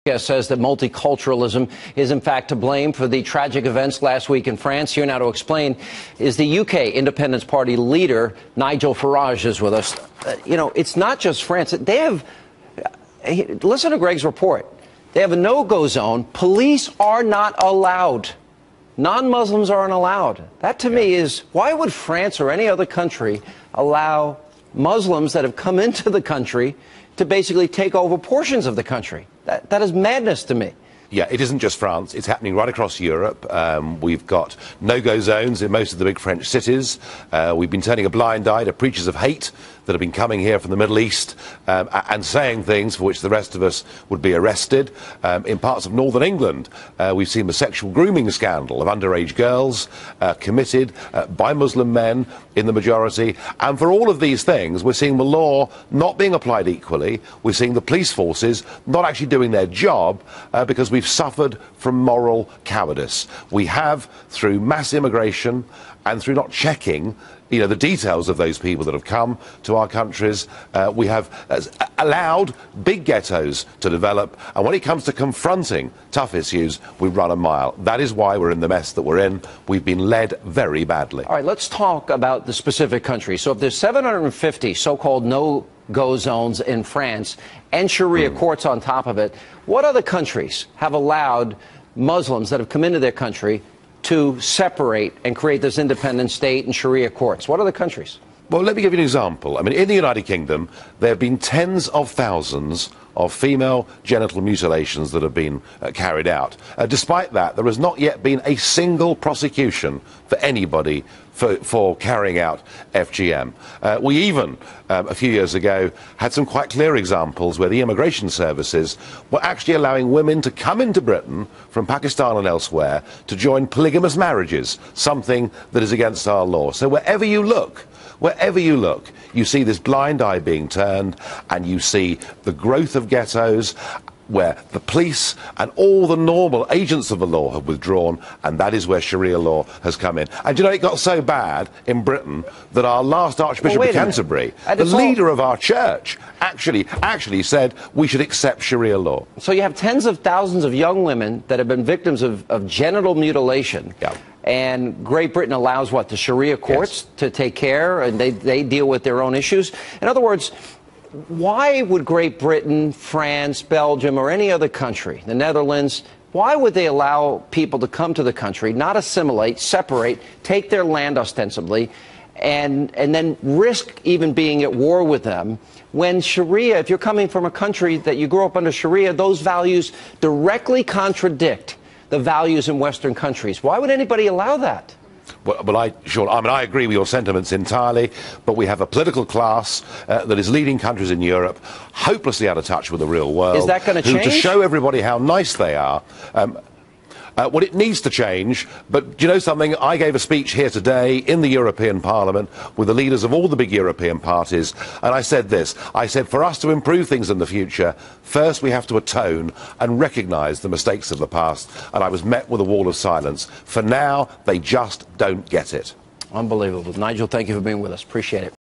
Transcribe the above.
Says that multiculturalism is in fact to blame for the tragic events last week in France. Here now to explain is the UK Independence Party leader, Nigel Farage, is with us. It's not just France. They have, listen to Greg's report. They have a no-go zone. Police are not allowed. Non-Muslims aren't allowed. That to me is, why would France or any other country allow Muslims that have come into the country to basically take over portions of the country? That is madness to me. Yeah, it isn't just France. It's happening right across Europe. We've got no-go zones in most of the big French cities. We've been turning a blind eye to preachers of hate that have been coming here from the Middle East and saying things for which the rest of us would be arrested. In parts of northern England, we've seen the sexual grooming scandal of underage girls committed by Muslim men in the majority. And for all of these things, we're seeing the law not being applied equally. We're seeing the police forces not actually doing their job because we've suffered from moral cowardice. We have, through mass immigration and through not checking the details of those people that have come to our countries, we have allowed big ghettos to develop, and when it comes to confronting tough issues, we run a mile. That is why we're in the mess that we're in. We've been led very badly. All right, let's talk about the specific countries. So if there's 750 so-called no-go zones in France and Sharia courts on top of it, what other countries have allowed Muslims that have come into their country to separate and create this independent state and Sharia courts? What are the countries? Well, let me give you an example. I mean, in the United Kingdom, there have been tens of thousands of female genital mutilations that have been carried out. Despite that, there has not yet been a single prosecution for anybody for carrying out FGM. We even, a few years ago, had some quite clear examples where the immigration services were actually allowing women to come into Britain from Pakistan and elsewhere to join polygamous marriages, something that is against our law. So wherever you look, you see this blind eye being turned, and you see the growth of ghettos where the police and all the normal agents of the law have withdrawn, and that is where Sharia law has come in. And it got so bad in Britain that our last Archbishop of Canterbury, the leader of our church, actually said we should accept Sharia law. So you have tens of thousands of young women that have been victims of genital mutilation. Yeah. And Great Britain allows what? The Sharia courts to take care, and they deal with their own issues. In other words, why would Great Britain, France, Belgium, or any other country, the Netherlands, why would they allow people to come to the country, not assimilate, separate, take their land ostensibly, and then risk even being at war with them, when Sharia, if you're coming from a country that you grew up under Sharia, those values directly contradict the values in Western countries? Why would anybody allow that? Well, I agree with your sentiments entirely, but we have a political class that is leading countries in Europe hopelessly out of touch with the real world. Is that going to change? To show everybody how nice they are. Well, it needs to change, but do you know something? I gave a speech here today in the European Parliament with the leaders of all the big European parties, and I said this. I said, for us to improve things in the future, first we have to atone and recognise the mistakes of the past, and I was met with a wall of silence. For now, they just don't get it. Unbelievable. Nigel, thank you for being with us. Appreciate it.